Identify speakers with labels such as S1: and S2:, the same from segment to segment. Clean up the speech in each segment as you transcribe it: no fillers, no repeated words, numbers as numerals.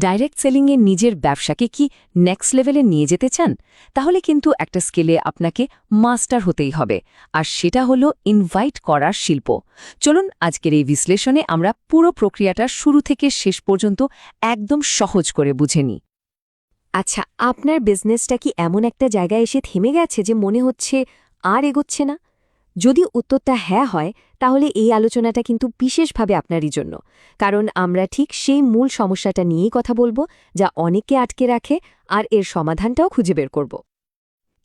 S1: Direct সেলিংয়ে নিজের ব্যবসাকে কি নেক্সট লেভেলে নিয়ে যেতে চান? তাহলে কিন্তু একটা স্কেলে আপনাকে মাস্টার হতেই হবে, আর সেটা হলো ইনভাইট করার শিল্প। চলুন আজকের এই বিশ্লেষণে আমরা পুরো প্রক্রিয়াটা শুরু থেকে শেষ পর্যন্ত একদম সহজ করে বুঝে নিই।
S2: আচ্ছা, আপনার বিজনেসটা কি এমন একটা জায়গায় এসে থেমে গেছে যে মনে হচ্ছে আর এগোচ্ছে না? যদি উত্তরটা হ্যাঁ হয়, তাহলে এই আলোচনাটা কিন্তু বিশেষভাবে আপনারই জন্য, কারণ আমরা ঠিক সেই মূল সমস্যাটা নিয়েই কথা বলবো, যা অনেককে আটকে রাখে, আর এর সমাধানটাও খুঁজে বের করব।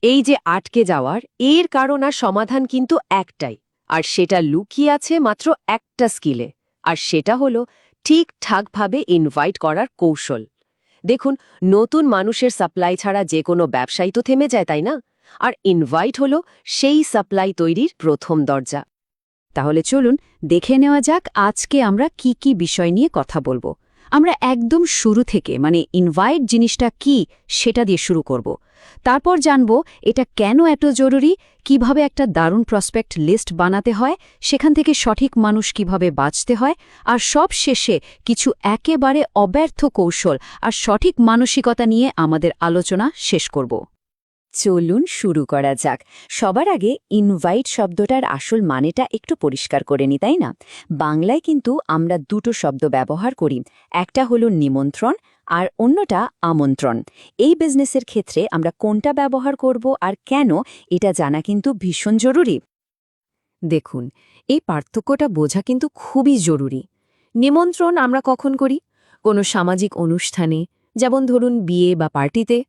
S3: এই যে আটকে যাওয়ার এর কারণ আর সমাধান কিন্তু একটাই, আর সেটা লুকিয়ে আছে মাত্র একটা স্কিলে, আর সেটা হলো ঠিকঠাকভাবে ইনভাইট করার কৌশল। দেখুন, নতুন মানুষের সাপ্লাই ছাড়া যে কোনো ব্যবসায়ী তো থেমে যায়, তাই না? আর ইনভাইট হলো সেই সাপ্লাই তৈরির প্রথম দরজা।
S1: তাহলে চলুন দেখে নেওয়া যাক আজকে আমরা কি কি বিষয় নিয়ে কথা বলবো। আমরা একদম শুরু থেকে মানে ইনভাইট জিনিসটা কি সেটা দিয়ে শুরু করব। তারপর জানব এটা কেন এত জরুরি, কিভাবে একটা দারুণ প্রসপেক্ট লিস্ট বানাতে হয়, সেখান থেকে সঠিক মানুষ কিভাবে বাঁচতে হয়, আর সব শেষে কিছু একেবারে অব্যর্থ কৌশল আর সঠিক মানসিকতা নিয়ে আমাদের আলোচনা শেষ করব।
S2: চলুন শুরু করা যাক। সবার আগে ইনভাইট শব্দটার আসল মানেটা একটু পরিষ্কার করে নি, তাই না? বাংলায় কিন্তু আমরা দুটো শব্দ ব্যবহার করি, একটা হলো নিমন্ত্রণ আর অন্যটা আমন্ত্রণ। এই বিজনেসের ক্ষেত্রে আমরা কোনটা ব্যবহার করব আর কেন, এটা জানা কিন্তু ভীষণ জরুরি।
S3: দেখুন, এই পার্থক্যটা বোঝা কিন্তু খুবই জরুরি। নিমন্ত্রণ আমরা কখন করি? কোনো সামাজিক অনুষ্ঠানে, যেমন ধরুন বিয়ে বা পার্টিতে।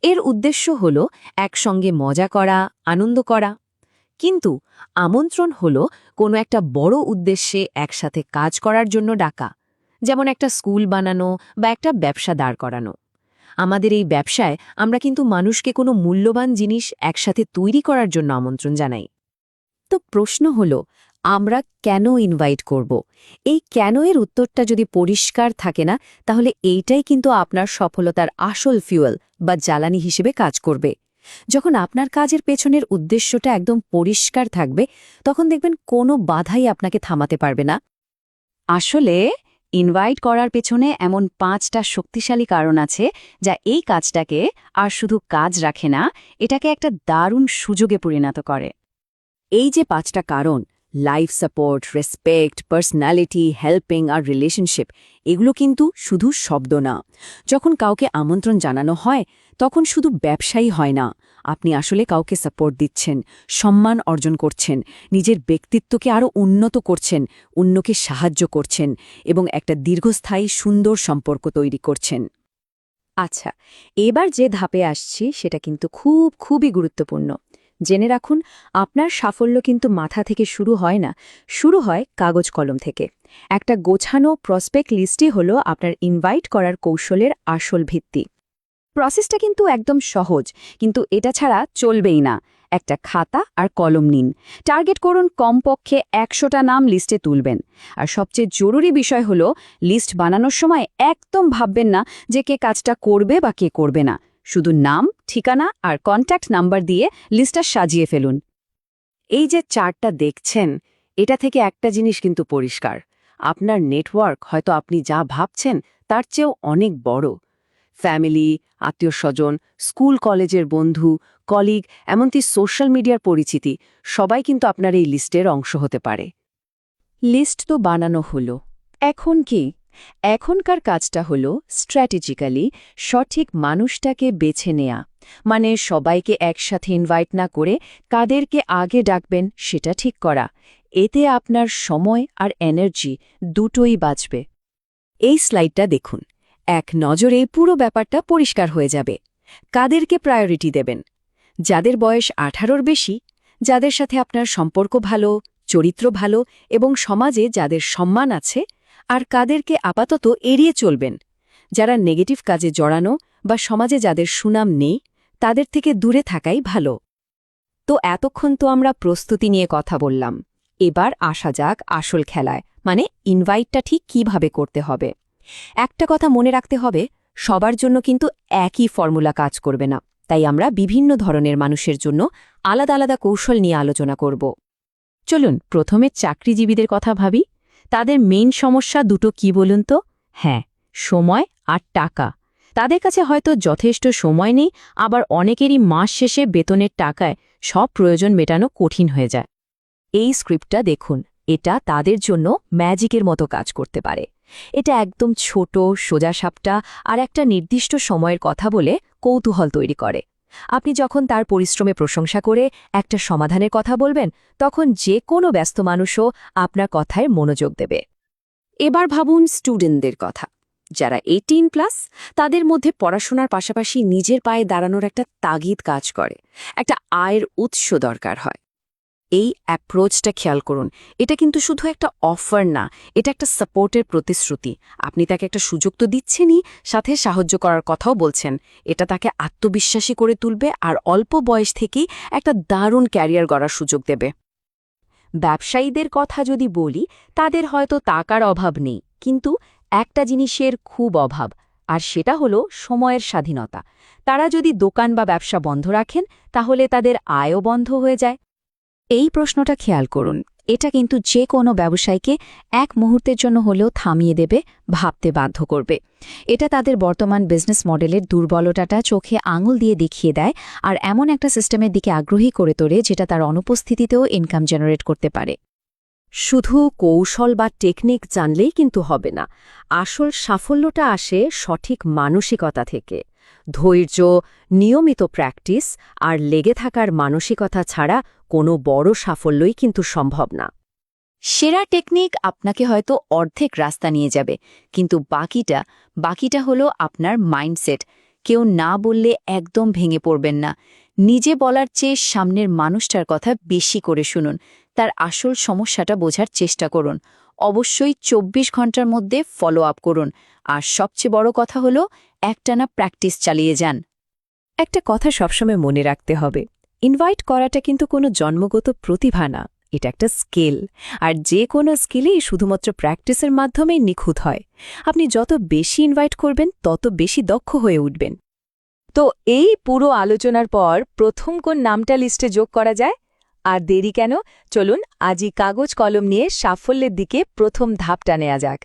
S3: এর উদ্দেশ্য হল একসঙ্গে মজা করা, আনন্দ করা। কিন্তু আমন্ত্রণ হল কোনো একটা বড় উদ্দেশ্যে একসাথে কাজ করার জন্য ডাকা, যেমন একটা স্কুল বানানো বা একটা ব্যবসা দাঁড় করানো। আমাদের এই ব্যবসায় আমরা কিন্তু মানুষকে কোনো মূল্যবান জিনিস একসাথে তৈরি করার জন্য আমন্ত্রণ জানাই।
S2: তো প্রশ্ন হলো, আমরা কেন ইনভাইট করব? এই কেন এর উত্তরটা যদি পরিষ্কার থাকে না, তাহলে এইটাই কিন্তু আপনার সফলতার আসল ফিউয়েল বা জ্বালানি হিসেবে কাজ করবে। যখন আপনার কাজের পেছনের উদ্দেশ্যটা একদম পরিষ্কার থাকবে, তখন দেখবেন কোনো বাধাই আপনাকে থামাতে পারবে না।
S1: আসলে ইনভাইট করার পেছনে এমন 5টা শক্তিশালী কারণ আছে যা এই কাজটাকে আর শুধু কাজ রাখে না, এটাকে একটা দারুণ সুযোগে পরিণত করে।
S2: এই যে 5টা কারণ, life support, respect, personality, helping আর রিলেশনশিপ, এগুলো কিন্তু শুধু শব্দ না। যখন কাউকে আমন্ত্রণ জানানো হয়, তখন শুধু ব্যবসায়ী হয় না, আপনি আসলে কাউকে সাপোর্ট দিচ্ছেন, সম্মান অর্জন করছেন, নিজের ব্যক্তিত্বকে আরও উন্নত করছেন, অন্যকে সাহায্য করছেন এবং একটা দীর্ঘস্থায়ী সুন্দর সম্পর্ক তৈরি করছেন। আচ্ছা, এবার যে ধাপে আসছি সেটা কিন্তু খুবই গুরুত্বপূর্ণ। জেনে রাখুন, আপনার সাফল্য কিন্তু মাথা থেকে শুরু হয় না, শুরু হয় কাগজ কলম থেকে। একটা গোছানো প্রসপেক্ট লিস্টই হলো আপনার ইনভাইট করার কৌশলের আসল ভিত্তি। প্রসেসটা কিন্তু একদম সহজ, কিন্তু এটা ছাড়া চলবেই না। একটা খাতা আর কলম নিন, টার্গেট করুন কমপক্ষে 100টা নাম লিস্টে তুলবেন। আর সবচেয়ে জরুরি বিষয় হলো, লিস্ট বানানোর সময় একদম ভাববেন না যে কে কাজটা করবে বা কে করবে না। শুধু নাম, ঠিকানা আর কন্ট্যাক্ট নাম্বার দিয়ে লিস্টটা সাজিয়ে ফেলুন।
S3: এই যে চার্টটা দেখছেন, এটা থেকে একটা জিনিস কিন্তু পরিষ্কার। আপনার নেটওয়ার্ক হয়তো আপনি যা ভাবছেন তার চেয়েও অনেক বড়। ফ্যামিলি, আত্মীয়স্বজন, স্কুল কলেজের বন্ধু, কলিগ, এমনকি সোশ্যাল মিডিয়ার পরিচিতি, সবাই কিন্তু আপনার এই লিস্টের অংশ হতে পারে।
S1: লিস্ট তো বানানো হলো, এখন কি? এখনকার কাজটা হলো স্ট্র্যাটেজিক্যালি সঠিক মানুষটাকে বেছে নেয়া। মানে সবাইকে একসাথে ইনভাইট না করে কাদেরকে আগে ডাকবেন সেটা ঠিক করা। এতে আপনার সময় আর এনার্জি দুটোই বাঁচবে।
S2: এই স্লাইডটা দেখুন, এক নজরে পুরো ব্যাপারটা পরিষ্কার হয়ে যাবে। কাদেরকে প্রায়োরিটি দেবেন? যাদের বয়স 18-র বেশি, যাদের সাথে আপনার সম্পর্ক ভালো, চরিত্র ভালো এবং সমাজে যাদের সম্মান আছে, আর কাদেরকে আপাতত এড়িয়ে চলবেন? যারা নেগেটিভ কাজে জড়ানো বা সমাজে যাদের সুনাম নেই, তাদের থেকে দূরে থাকাই ভালো। তো এতক্ষণ তো আমরা প্রস্তুতি নিয়ে কথা বললাম, এবার আসা যাক আসল খেলায়, মানে ইনভাইটটা ঠিক কিভাবে করতে হবে। একটা কথা মনে রাখতে হবে, সবার জন্য কিন্তু একই ফর্মুলা কাজ করবে না, তাই আমরা বিভিন্ন ধরনের মানুষের জন্য আলাদা আলাদা কৌশল নিয়ে আলোচনা করব।
S1: চলুন প্রথমে চাকরিজীবীদের কথা ভাবি। তাদের মেইন সমস্যা দুটো কি বলুন তো? হ্যাঁ,
S3: সময় আর টাকা। তাদের কাছে হয়তো যথেষ্ট সময় নেই, আবার অনেকেরই মাস শেষে বেতনের টাকায় সব প্রয়োজন মেটানো কঠিন হয়ে যায়। এই স্ক্রিপ্টটা দেখুন, এটা তাদের জন্য ম্যাজিকের মতো কাজ করতে পারে। এটা একদম ছোট, সোজাসাপটা আর একটা নির্দিষ্ট সময়ের কথা বলে কৌতূহল তৈরি করে। আপনি যখন তার পরিশ্রমে প্রশংসা করে একটা সমাধানের কথা বলবেন, তখন যে কোনো ব্যস্ত মানুষও আপনার কথায় মনোযোগ দেবে। এবার ভাবুন স্টুডেন্টদের কথা, যারা 18+, তাদের মধ্যে পড়াশোনার পাশাপাশি নিজের পায়ে দাঁড়ানোর একটা তাগিদ কাজ করে, একটা আয়ের উৎস দরকার হয়। এই অ্যাপ্রোচটা খেয়াল করুন, এটা কিন্তু শুধু একটা অফার না, এটা একটা সাপোর্টের প্রতিশ্রুতি। আপনি তাকে একটা সুযোগ তো দিচ্ছেনই, সাথে সাহায্য করার কথাও বলছেন। এটা তাকে আত্মবিশ্বাসী করে তুলবে আর অল্প বয়স থেকেই একটা দারুণ ক্যারিয়ার গড়ার সুযোগ দেবে। ব্যবসায়ীদের কথা যদি বলি, তাদের হয়তো টাকার অভাব নেই, কিন্তু একটা জিনিসের খুব অভাব, আর সেটা হলো সময়ের স্বাধীনতা। তারা যদি দোকান বা ব্যবসা বন্ধ রাখেন, তাহলে তাদের আয়ও বন্ধ হয়ে যায়।
S1: এই প্রশ্নটা খেয়াল করুন, এটা কিন্তু যে কোনো ব্যবসায়ীকে এক মুহূর্তের জন্য হলেও থামিয়ে দেবে, ভাবতে বাধ্য করবে। এটা তাদের বর্তমান বিজনেস মডেলের দুর্বলতাটা চোখে আঙুল দিয়ে দেখিয়ে দেয় আর এমন একটা সিস্টেমের দিকে আগ্রহী করে তোলে যেটা তার অনুপস্থিতিতেও ইনকাম জেনারেট করতে পারে।
S2: শুধু কৌশল বা টেকনিক জানলেই কিন্তু হবে না। আসল সাফল্যটা আসে সঠিক মানসিকতা থেকে। ধৈর্য, নিয়মিত প্র্যাকটিস আর লেগে থাকার মানসিকতা ছাড়া কোনো বড় সাফল্যই কিন্তু সম্ভব না।
S1: সেরা টেকনিক আপনাকে হয়তো অর্ধেক রাস্তা নিয়ে যাবে, কিন্তু বাকিটা হলো আপনার মাইন্ডসেট। কেউ না বললে একদম ভেঙে পড়বেন না। নিজে বলার চেয়ে সামনের মানুষটার কথা বেশি করে শুনুন, তার আসল সমস্যাটা বোঝার চেষ্টা করুন। অবশ্যই 24 ঘন্টার মধ্যে ফলো আপ করুন, আর সবচেয়ে বড় কথা হলো একটানা প্র্যাকটিস চালিয়ে যান।
S2: একটা কথা সবসময় মনে রাখতে হবে, ইনভাইট করাটা কিন্তু কোনো জন্মগত প্রতিভা না, এটা একটা স্কিল। আর যে কোনো স্কিলেই শুধুমাত্র প্র্যাকটিসের মাধ্যমেই নিখুঁত হয়। আপনি যত বেশি ইনভাইট করবেন, তত বেশি দক্ষ হয়ে উঠবেন। তো এই পুরো আলোচনার পর প্রথম কোন নামটা লিস্টে যোগ করা যায়? আর দেরি কেন, চলুন আজই কাগজ কলম নিয়ে সাফল্যের দিকে প্রথম ধাপটা নেওয়া যাক।